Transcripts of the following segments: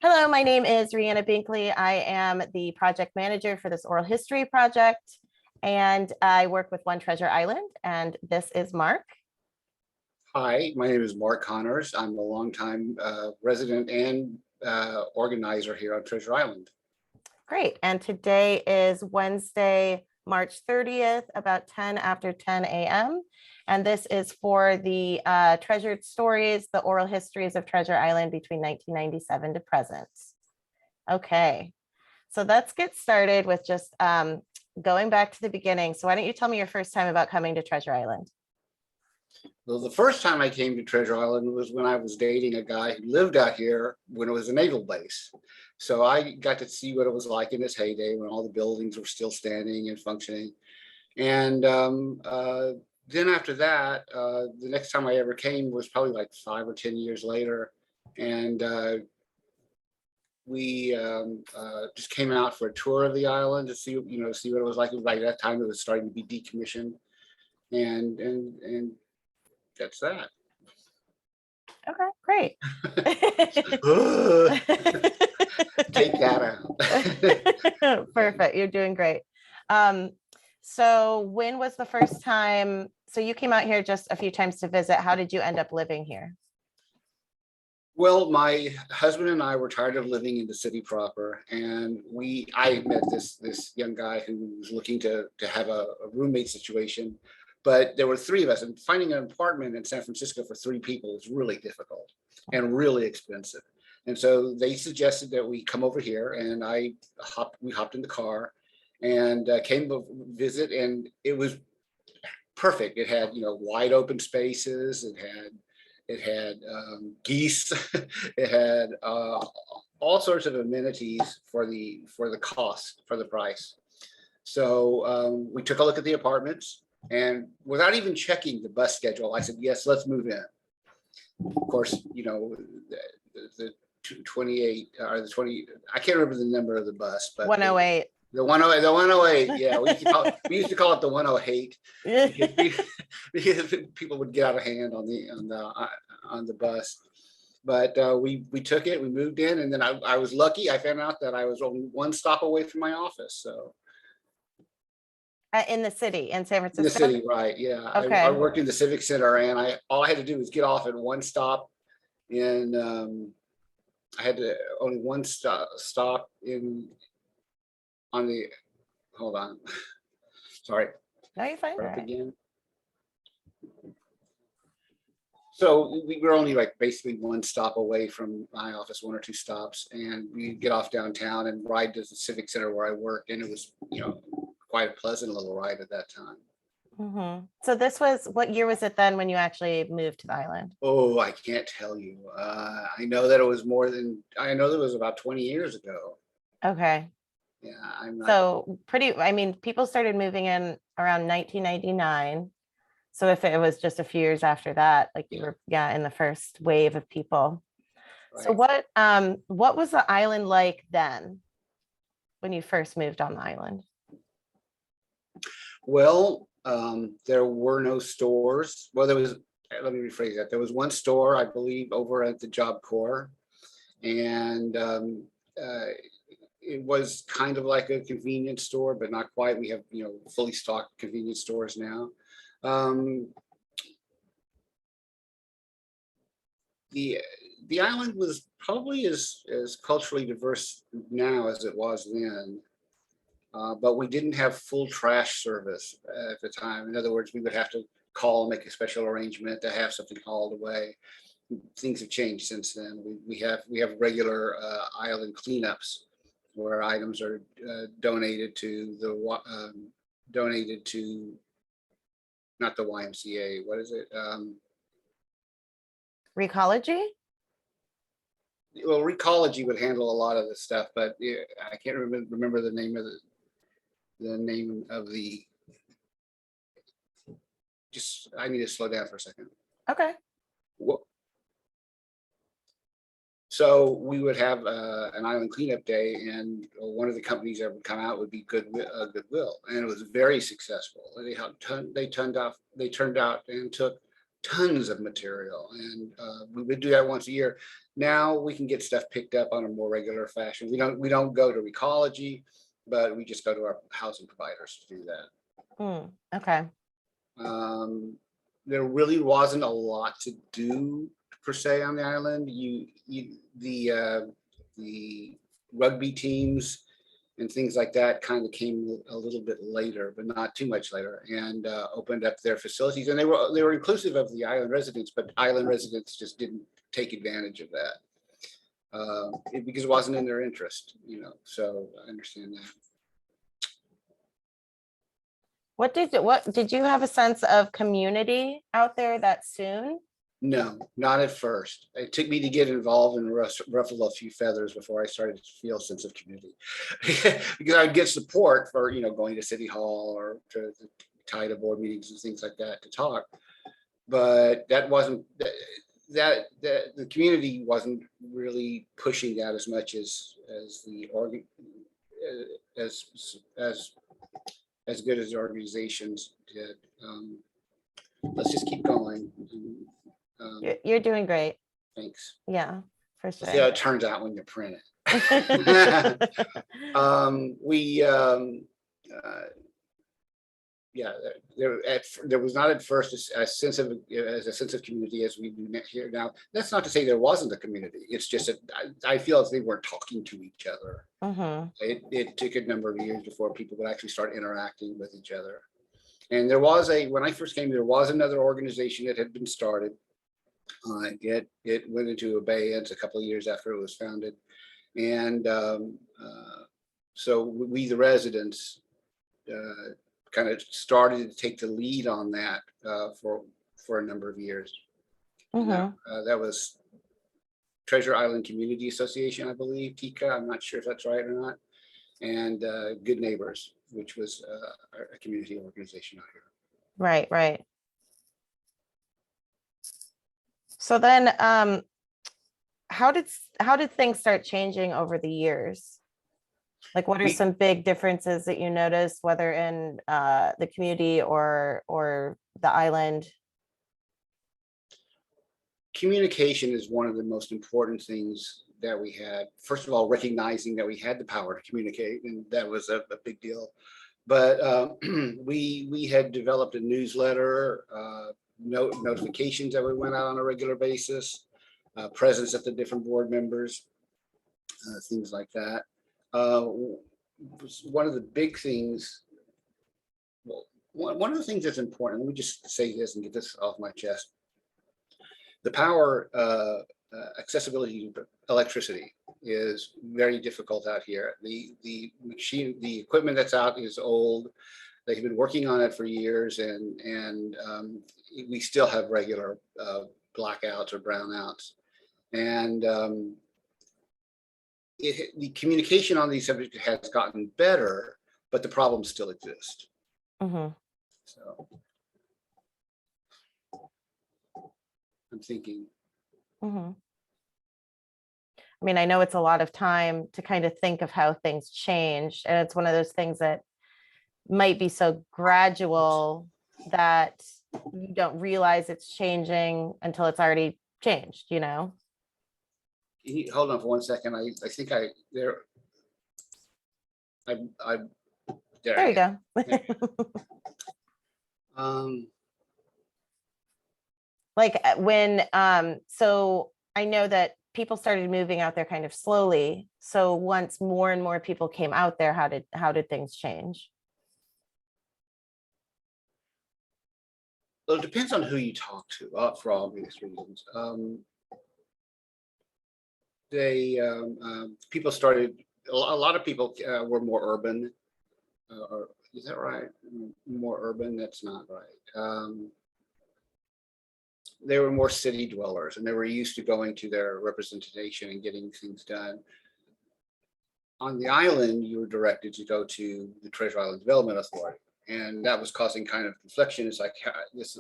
Hello, my name is Rihanna Binkley. I am the project manager for this oral history project, and I work with One Treasure Island, and this is Mark. Hi, my name is Mark Connors. I'm a longtime resident and organizer here on Treasure Island. Great. And today is Wednesday, March 30th, about 10 after 10 a.m. And this is for the Treasured Stories, the Oral Histories of Treasure Island between 1997 to present. Okay, so let's get started with just going back to the beginning. So why don't you tell me your first time about coming to Treasure Island? Well, the first time I came to Treasure Island was when I was dating a guy who lived out here when it was a naval base. So I got to see what it was like in its heyday when all the buildings were still standing and functioning. And then after that, the next time I ever came was probably like 5 or 10 years later. And we just came out for a tour of the island to see, see what it was like. It was like that time it was starting to be decommissioned. And that's that. Okay, great. Take that out. Perfect. You're doing great. So when was the first time? So you came out here just a few times to visit. How did you end up living here? Well, my husband and I were tired of living in the city proper, and I met this young guy who was looking to have a roommate situation. But there were 3 of us, and finding an apartment in San Francisco for 3 people is really difficult and really expensive. And so they suggested that we come over here, and we hopped in the car and came to visit, and it was perfect. It had wide open spaces. It had geese. It had all sorts of amenities for the price. So we took a look at the apartments. And without even checking the bus schedule, I said, yes, let's move in. Of course, the 28 or the 20, I can't remember the number of the bus, but 108. The 108, yeah. We used to call it the 108 because people would get out of hand on the bus. But we took it, we moved in, and then I was lucky. I found out that I was only 1 stop away from my office. So in the city, in San Francisco? In the city, right, yeah. Okay. I worked in the Civic Center, and all I had to do was get off at 1 stop in, I had to only 1 stop on the, hold on. Sorry. No, you're fine. Right. Again. So we were only like basically 1 stop away from my office, 1 or 2 stops, and we get off downtown and ride to the Civic Center where I worked, and it was, quite a pleasant little ride at that time. Mm-hmm. So what year was it then when you actually moved to the island? Oh, I can't tell you. I know that it was about 20 years ago. Okay. Yeah, I'm not. So people started moving in around 1999. So if it was just a few years after that, like you were, in the first wave of people. Right. So what was the island like then when you first moved on the island? Well, there were no stores. Well, let me rephrase that. There was 1 store, I believe, over at the Job Corps. And it was kind of like a convenience store, but not quite. We have, fully stocked convenience stores now. The island was probably as culturally diverse now as it was then. But we didn't have full trash service at the time. In other words, we would have to call and make a special arrangement to have something hauled away. Things have changed since then. We have regular island cleanups where items are donated to not the YMCA. What is it? Recology? Well, Recology would handle a lot of this stuff, but I can't remember the name of the. I need to slow down for a second. Okay. So we would have an island cleanup day, and one of the companies that would come out would be Goodwill, and it was very successful. They turned out and took tons of material, and we would do that once a year. Now we can get stuff picked up on a more regular fashion. We don't go to Ecology, but we just go to our housing providers to do that. Okay. There really wasn't a lot to do per se on the island. The rugby teams and things like that kind of came a little bit later, but not too much later, and opened up their facilities. And they were inclusive of the island residents, but island residents just didn't take advantage of that because it wasn't in their interest, So I understand that. What did you have a sense of community out there that soon? No, not at first. It took me to get involved and ruffle a few feathers before I started to feel a sense of community. Because I'd get support for, going to City Hall or to TIDA board meetings and things like that to talk. But that wasn't, that the community wasn't really pushing that as much as the as good as the organizations did. Let's just keep going. You're doing great. Thanks. Yeah, for sure. See how it turns out when you print it. There was not at first a sense of community as we do here now. That's not to say there wasn't a community. It's just that I feel as they weren't talking to each other. It took a number of years before people would actually start interacting with each other. And when I first came, there was another organization that had been started. It went into abeyance a couple of years after it was founded, and so we, the residents, kind of started to take the lead on that for a number of years. That was Treasure Island Community Association, I believe, TICA. I'm not sure if that's right or not, and Good Neighbors, which was a community organization out here. Right. So then, how did things start changing over the years? Like, what are some big differences that you noticed, whether in the community or the island? Communication is one of the most important things that we had. First of all, recognizing that we had the power to communicate, and that was a big deal. But we had developed a newsletter, notifications that we went out on a regular basis, presence at the different board members, things like that. One of the big things, one of the things that's important, let me just say this and get this off my chest. The power, accessibility to electricity is very difficult out here. The equipment that's out is old. They've been working on it for years, and we still have regular blackouts or brownouts. And the communication on these subjects has gotten better, but the problems still exist. So I'm thinking. I mean, I know it's a lot of time to kind of think of how things changed, and it's one of those things that might be so gradual that you don't realize it's changing until it's already changed, Can you hold on for 1 second? I think there you go. Like when so I know that people started moving out there kind of slowly. So once more and more people came out there, how did things change? Well, it depends on who you talk to, for obvious reasons. People started, a lot of people were more urban, or is that right? More urban, that's not right. They were more city dwellers, and they were used to going to their representation and getting things done. On the island, you were directed to go to the Treasure Island Development Authority, and that was causing kind of confliction. It's like this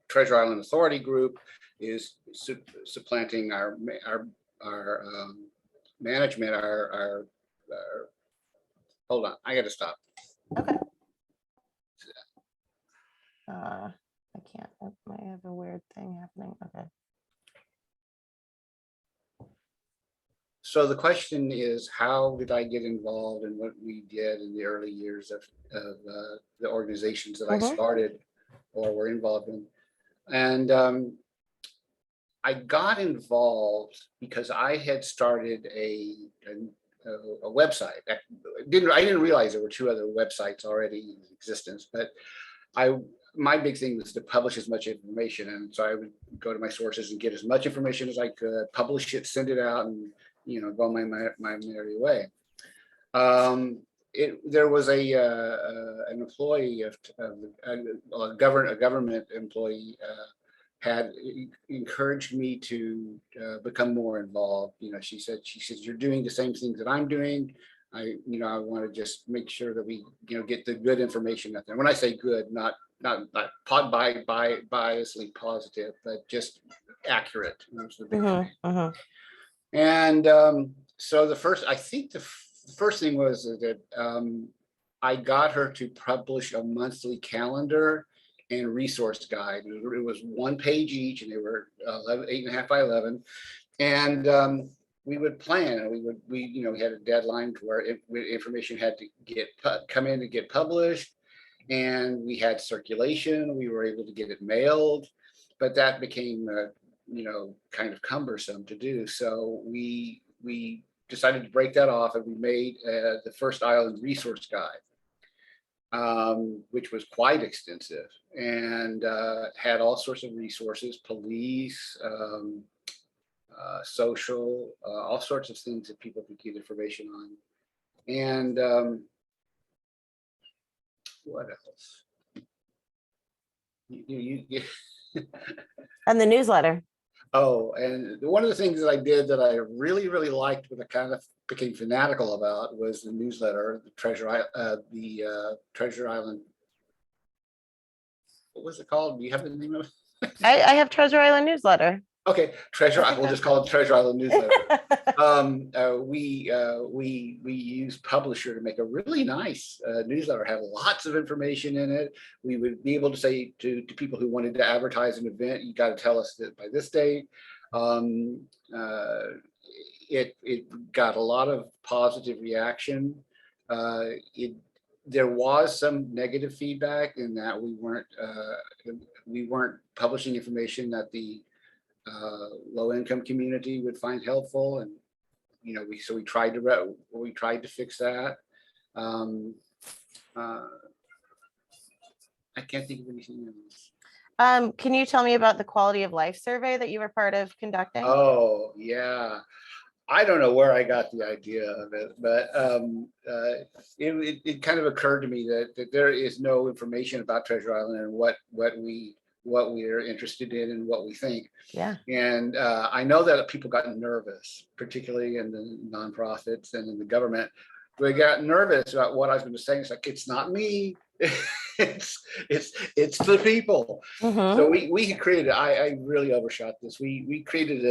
Treasure Island Authority group is supplanting our management. Our hold on, I got to stop. Okay. I can't, I might have a weird thing happening. Okay. So the question is, how did I get involved in what we did in the early years of the organizations that I Mhm. started or were involved in? And I got involved because I had started a website. I didn't realize there were two other websites already in existence, but my big thing was to publish as much information, and so I would go to my sources and get as much information as I could, publish it, send it out, and go my merry way. There was an employee of a government employee had encouraged me to become more involved. She said, you're doing the same things that I'm doing. I want to just make sure that we, get the good information out there. When I say good, not biasly positive, but just accurate. Mhm. Mhm. And so I think the first thing was that I got her to publish a monthly calendar and resource guide. It was one page each, and they were 8.5 by 11. And we would plan, and we had a deadline to where information had to come in and get published, and we had circulation. We were able to get it mailed, but that became kind of cumbersome to do. So we decided to break that off, and we made the first island resource guide, which was quite extensive and had all sorts of resources, police, social, all sorts of things that people could get information on. And what else? You And the newsletter. Oh, and one of the things that I did that I really, really liked, but I kind of became fanatical about, was the newsletter, the Treasure Island. What was it called? Do you have the name of it? I have Treasure Island newsletter. Okay, we'll just call it Treasure Island newsletter. We use Publisher to make a really nice newsletter, have lots of information in it. We would be able to say to people who wanted to advertise an event, you got to tell us that by this date. It got a lot of positive reaction. There was some negative feedback in that we weren't publishing information that the low-income community would find helpful, and we tried to fix that. I can't think of anything else. Can you tell me about the quality of life survey that you were part of conducting? Oh yeah, I don't know where I got the idea of it, but it kind of occurred to me that there is no information about Treasure Island and what we are interested in and what we think. Yeah. And I know that people got nervous, particularly in the nonprofits and in the government. They got nervous about what I was going to say. It's like, it's not me. it's the people. Mhm. So we created, I really overshot this. We created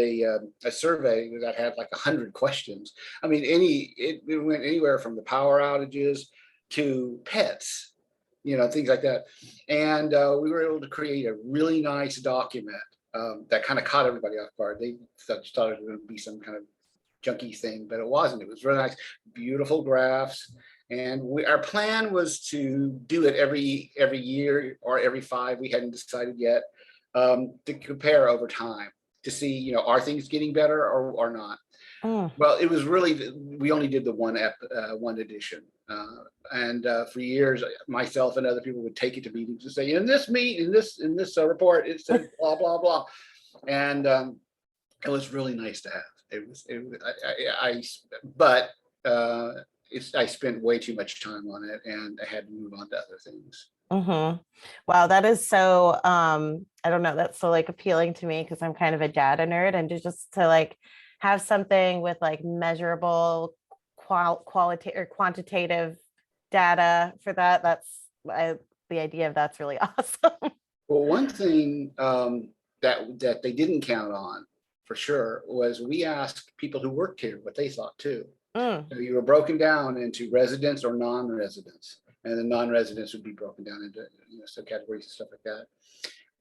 a survey that had like 100 questions. I mean, it went anywhere from the power outages to pets, things like that. And we were able to create a really nice document that kind of caught everybody off guard. They thought it was going to be some kind of junky thing, but it wasn't. It was really nice, beautiful graphs. And our plan was to do it every year or every 5. We hadn't decided yet, to compare over time to see, are things getting better or not. Well, it was really, we only did the one edition. And for years, myself and other people would take it to meetings and say, in this report, it said blah, blah, blah. And it was really nice to have. I spent way too much time on it, and I had to move on to other things. Mm-hmm. Wow, that is so I don't know, that's so like appealing to me because I'm kind of a data nerd, and just to like have something with like measurable qualitative or quantitative data for that's the idea of that's really awesome. Well, one thing that they didn't count on for sure was we asked people who worked here what they thought too. So you were broken down into residents or non-residents, and the non-residents would be broken down into subcategories and stuff like that.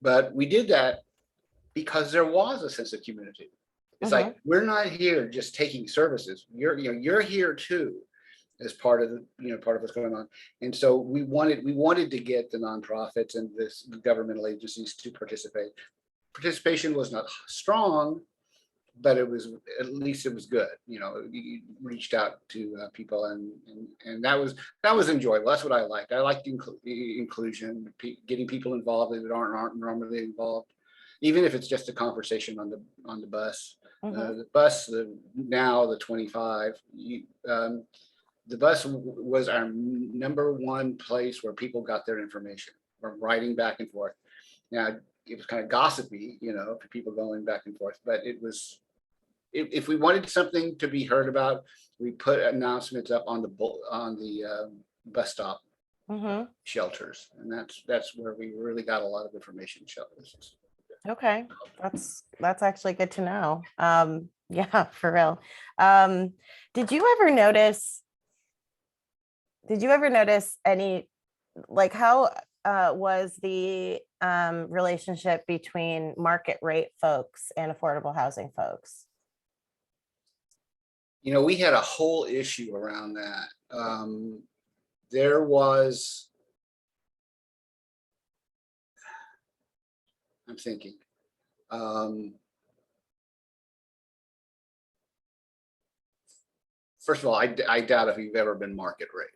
But we did that because there was a sense of community. It's like, we're not here just taking services. You're here too, as part of part of what's going on. And so we wanted to get the nonprofits and this governmental agencies to participate. Participation was not strong, but it was, at least it was good. You reached out to people, and that was enjoyable. That's what I liked. I liked inclusion, getting people involved that aren't normally involved, even if it's just a conversation on the bus. The bus, now the 25. The bus was our number one place where people got their information, from writing back and forth. Now, it was kind of gossipy, for people going back and forth, but it was, if we wanted something to be heard about, we put announcements up on the bus stop shelters, and that's where we really got a lot of information. Shelters. Okay, that's actually good to know. Yeah, for real. Did you ever notice any, like, how was the relationship between market rate folks and affordable housing folks? We had a whole issue around that. There was, I'm thinking, first of all, I doubt if you've ever been market rate.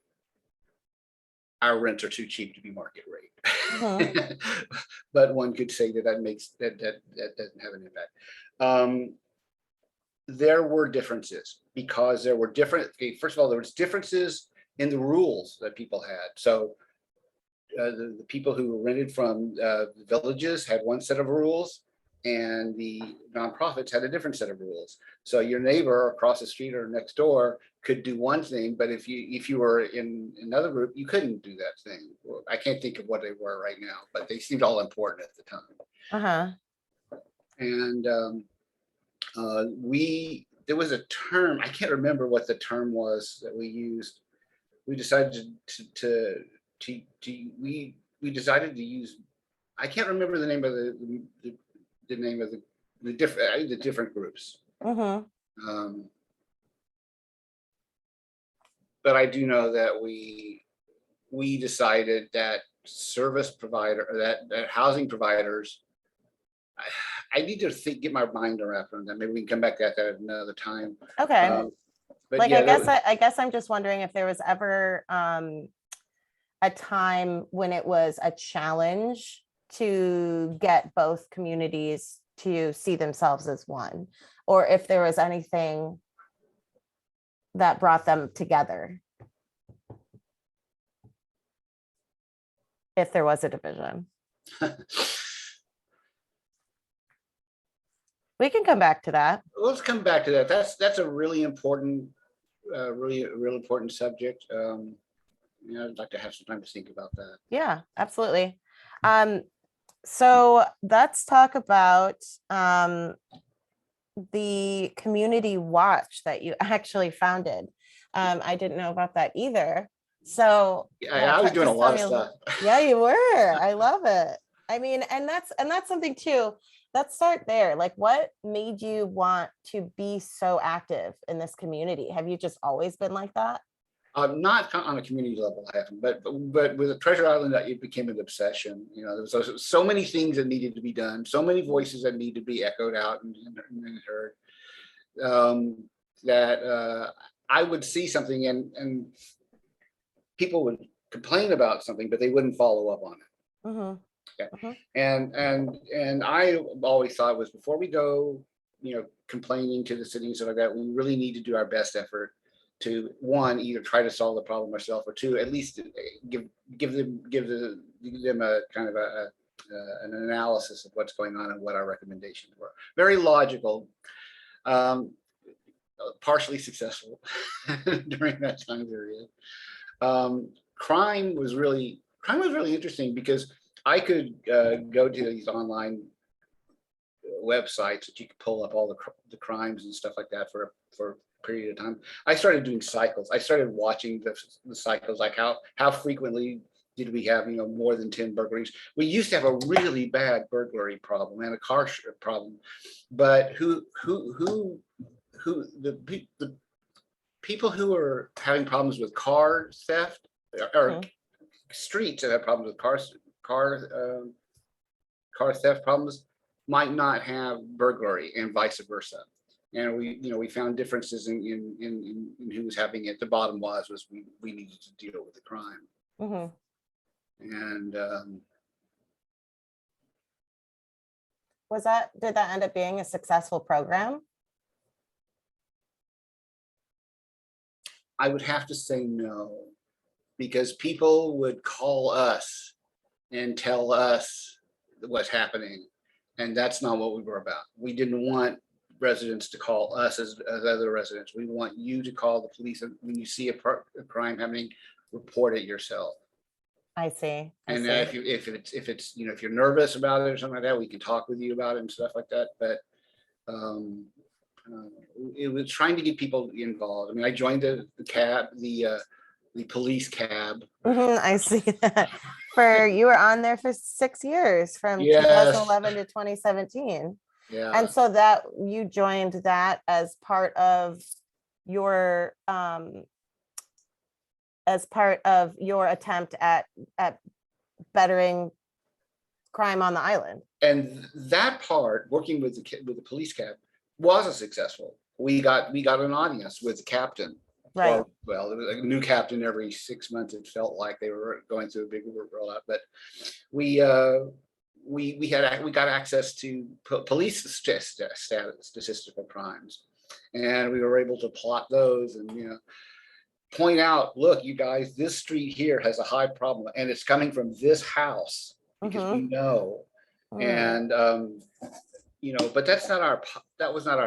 Our rents are too cheap to be market rate. But one could say that doesn't have an impact. There were differences, because there were first of all, there was differences in the rules that people had. So the people who rented from the villages had one set of rules, and the nonprofits had a different set of rules. So your neighbor across the street or next door could do one thing, but if you were in another group, you couldn't do that thing. Well, I can't think of what they were right now, but they seemed all important at the time. And there was a term, I can't remember what the term was that we used. We decided we decided to use, I can't remember the name of the name of the different groups. But I do know that we decided that service provider, that housing providers, I need to get my mind around that. Maybe we can come back to that at another time. Okay. But like, yeah, I guess I'm just wondering if there was ever a time when it was a challenge to get both communities to see themselves as one, or if there was anything that brought them together, if there was a division. We can come back to that. Let's come back to that. That's a really important, really important subject. I'd like to have some time to think about that. Yeah, absolutely. So let's talk about the community watch that you actually founded. I didn't know about that either. So yeah, I was doing a lot of stuff. Yeah, you were. I love it. I mean, and that's something too. Let's start there. Like, what made you want to be so active in this community? Have you just always been like that? Not on a community level, I haven't, but with Treasure Island, it became an obsession. There was so many things that needed to be done, so many voices that need to be echoed out and heard, that I would see something and people would complain about something, but they wouldn't follow up on it. Yeah. And I always thought was, before we go, complaining to the city and stuff like that, we really need to do our best effort to, one, either try to solve the problem ourselves, or two, at least give them a kind of an analysis of what's going on and what our recommendations were. Very logical, partially successful during that time period. Crime was really interesting, because I could go to these online websites that you could pull up all the crimes and stuff like that for a period of time. I started doing cycles. I started watching the cycles, like how frequently did we have, more than 10 burglaries? We used to have a really bad burglary problem and a car problem, but the people who are having problems with car theft or streets that have problems with car theft problems might not have burglary, and vice versa. And we found differences in who was having it. The bottom was we needed to deal with the crime. Mhm. And Did that end up being a successful program? I would have to say no, because people would call us and tell us what's happening. And that's not what we were about. We didn't want residents to call us as other residents. We want you to call the police. And when you see a crime happening, report it yourself. I see. And if it's if you're nervous about it or something like that, we can talk with you about it and stuff like that. But it was trying to get people involved. I mean, I joined the police cab. I see that. You were on there for 6 years, from Yes. 2011 to 2017. Yeah. And so that you joined that as part of your attempt at bettering crime on the island. And that part, working with the police cab, wasn't successful. We got an audience with the captain. Right. Well, there was a new captain every 6 months. It felt like they were going through a big rollout, but we got access to police statistical crimes, and we were able to plot those and point out, look, you guys, this street here has a high problem, and it's coming from this house because we know. And but that was not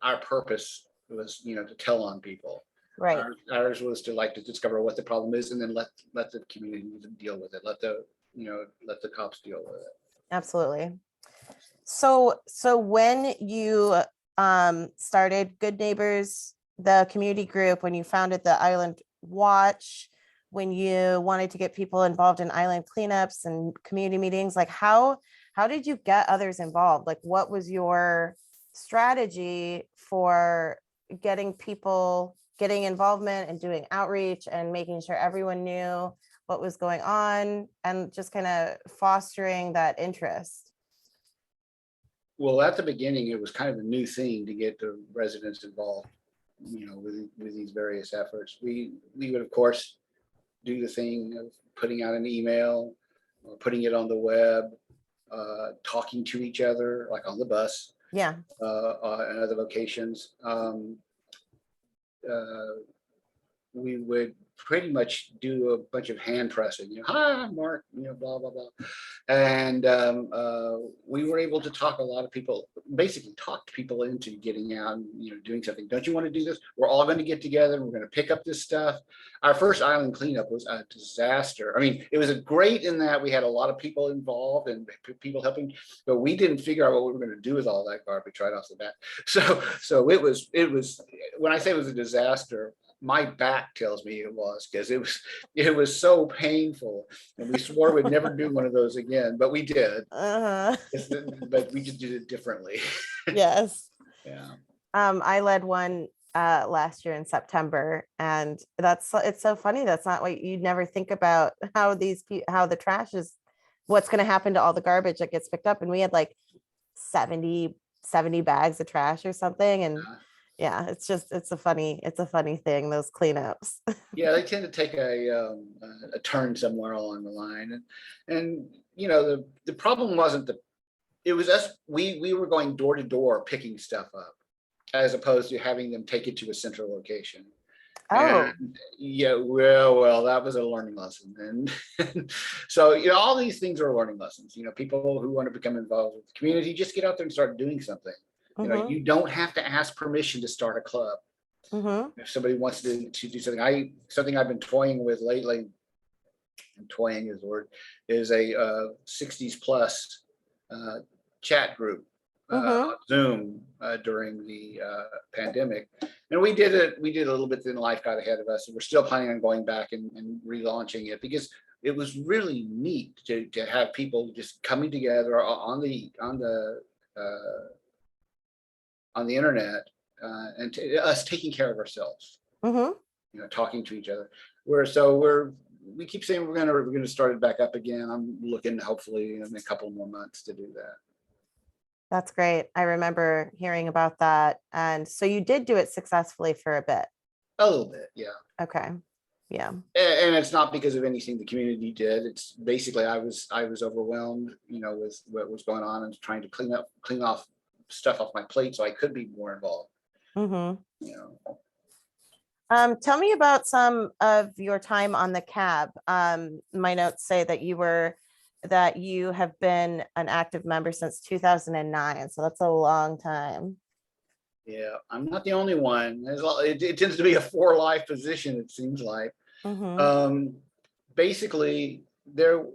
our purpose. It was to tell on people. Right. Ours was to discover what the problem is, and then let the community deal with it. Let the cops deal with it. Absolutely. So when you started Good Neighbors, the community group, when you founded the Island Watch, when you wanted to get people involved in island cleanups and community meetings, like how did you get others involved? Like, what was your strategy for getting involvement and doing outreach and making sure everyone knew what was going on and just kind of fostering that interest? Well, at the beginning, it was kind of a new thing to get the residents involved, with these various efforts. We would, of course, do the thing of putting out an email or putting it on the web, talking to each other, like on the bus. Yeah. And other locations. We would pretty much do a bunch of hand pressing, hi, I'm Mark, blah, blah, blah. And we were able to talk people into getting out and, doing something. Don't you want to do this? We're all going to get together. We're going to pick up this stuff. Our first island cleanup was a disaster. I mean, it was great in that we had a lot of people involved and people helping, but we didn't figure out what we were going to do with all that garbage right off the bat. So it was, when I say it was a disaster, my back tells me it was, because it was so painful, and we swore we'd never do one of those again, but we did. But we just did it differently. Yes. Yeah. I led one last year in September, and it's so funny. That's not what you'd never think about, how the trash is, what's going to happen to all the garbage that gets picked up. And we had like 70 bags of trash or something, and yeah, it's a funny thing, those cleanups. Yeah, they tend to take a turn somewhere along the line, and the problem wasn't it was us. We were going door to door picking stuff up, as opposed to having them take it to a central location. Oh. And yeah, well, that was a learning lesson, and so all these things are learning lessons. People who want to become involved with the community, just get out there and start doing something. You don't have to ask permission to start a club. If somebody wants to do something, something I've been toying with lately, and toying is the word, is a 60s plus chat group on Zoom during the pandemic, and we did a little bit. Then life got ahead of us, and we're still planning on going back and relaunching it, because it was really neat to have people just coming together on the internet, and us taking care of ourselves, Hmm. talking to each other. We keep saying we're gonna start it back up again. I'm looking hopefully in a couple more months to do that. That's great. I remember hearing about that. And so you did do it successfully for a bit. A little bit, yeah. Okay. Yeah. And it's not because of anything the community did. It's basically I was overwhelmed, with what was going on and trying to clean off stuff off my plate so I could be more involved. Hmm. You know. Tell me about some of your time on the cab. My notes say that you have been an active member since 2009. So that's a long time. Yeah, I'm not the only one. It tends to be a for life position, it seems like. Hmm. Basically, there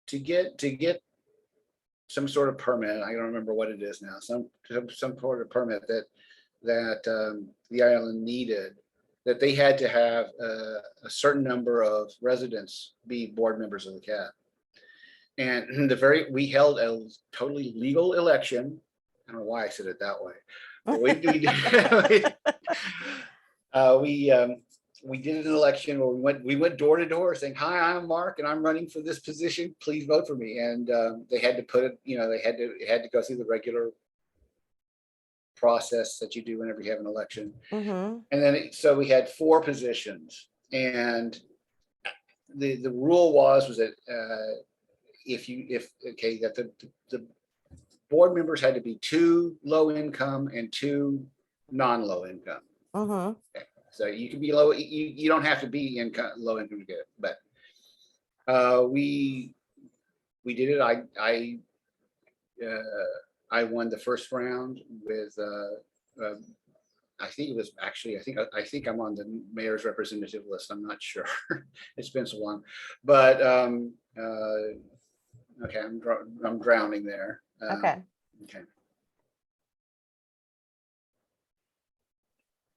to get some sort of permit. I don't remember what it is now. Some sort of permit that the island needed. That they had to have a certain number of residents be board members of the CAB. And we held a totally legal election. I don't know why I said it that way. But we did an election where we went door to door saying, "Hi, I'm Mark, and I'm running for this position. Please vote for me." And they had to put it, it had to go through the regular process that you do whenever you have an election. Hmm. And then so we had 4 positions, and the rule was that that the board members had to be 2 low income and 2 non-low income. Hmm. Okay. So you can be low, you don't have to be low income to get it, but we did it. I won the first round with I think it was actually I think I'm on the mayor's representative list. I'm not sure. It's been so long, but okay, I'm drowning there. Okay. Okay.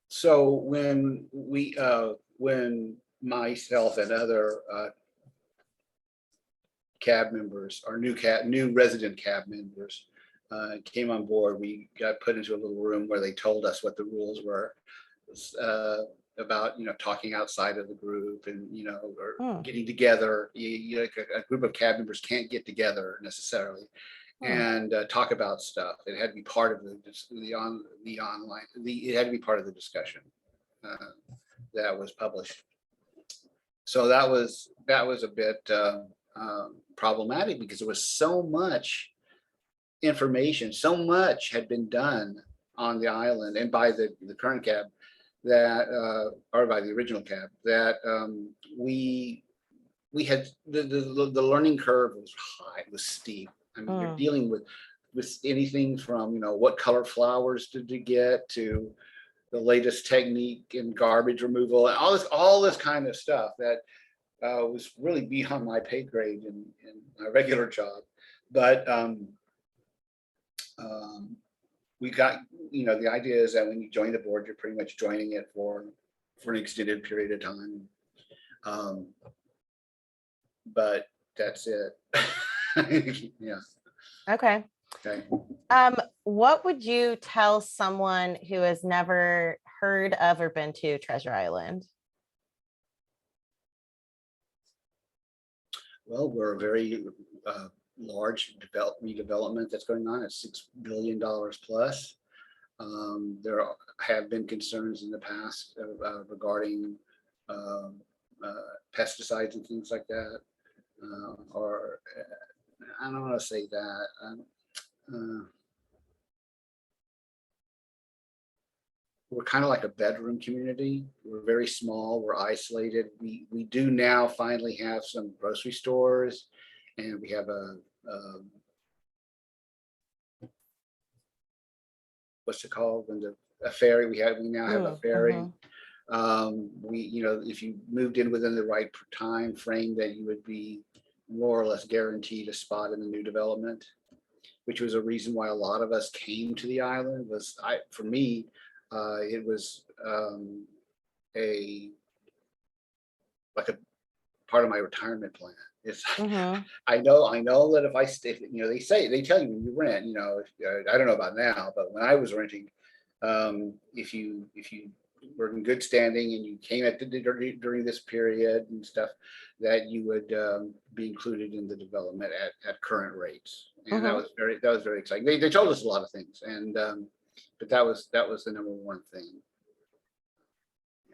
So when myself and other cab members, or new resident cab members, came on board, we got put into a little room where they told us what the rules were, about talking outside of the group, and or getting together. A group of cab members can't get together necessarily and talk about stuff. It had to be part of the online. It had to be part of the discussion that was published. So that was a bit problematic, because there was so much information, so much had been done on the island and by the current cab that or by the original cab, that we had the learning curve was high, it was steep. I mean, you're dealing with anything from what color flowers to get, to the latest technique in garbage removal, and all this kind of stuff that was really beyond my pay grade in my regular job. But we got, the idea is that when you join the board, you're pretty much joining it for an extended period of time. But that's it. Yeah. Okay. Okay. What would you tell someone who has never heard of or been to Treasure Island? Well, we're a very large redevelopment that's going on at $6 billion plus. There have been concerns in the past regarding pesticides and things like that. Or I don't want to say that. We're kind of like a bedroom community. We're very small. We're isolated. We do now finally have some grocery stores, and we have what's it called, a ferry. We now have a ferry. If you moved in within the right time frame, that you would be more or less guaranteed a spot in the new development, which was a reason why a lot of us came to the island. For me, it was a part of my retirement plan. It's Mhm. I know that if I stay, they tell you when you rent, I don't know about now, but when I was renting, if you were in good standing and you came during this period and stuff, that you would be included in the development at current rates. And Mhm. that was very exciting. They told us a lot of things, and but that was the number one thing.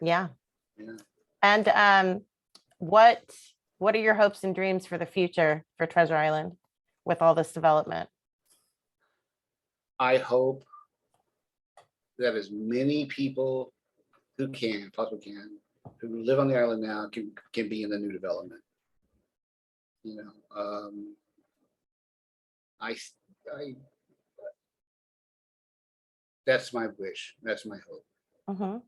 Yeah. Yeah. And what what are your hopes and dreams for the future for Treasure Island with all this development? I hope that as many people possibly can, who live on the island now can be in the new development. You know, I, I, that's my wish. That's my hope. Mhm.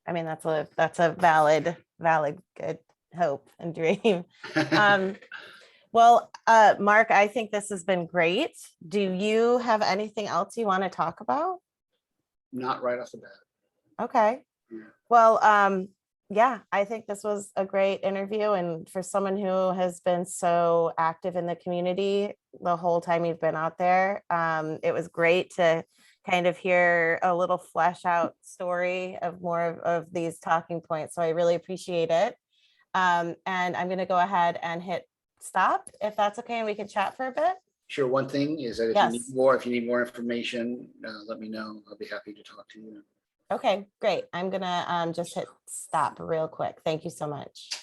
I mean, that's a valid good hope and dream. Um, well, Mark, I think this has been great. Do you have anything else you want to talk about? Not right off the bat. Okay. Yeah. Well, yeah, I think this was a great interview. And for someone who has been so active in the community the whole time you've been out there, it was great to kind of hear a little flesh out story of more of these talking points. So I really appreciate it. And I'm going to go ahead and hit stop if that's okay. And we can chat for a bit. Sure. One thing is that Yes. if you need more information, let me know. I'll be happy to talk to you. Okay, great. I'm gonna just hit stop real quick. Thank you so much.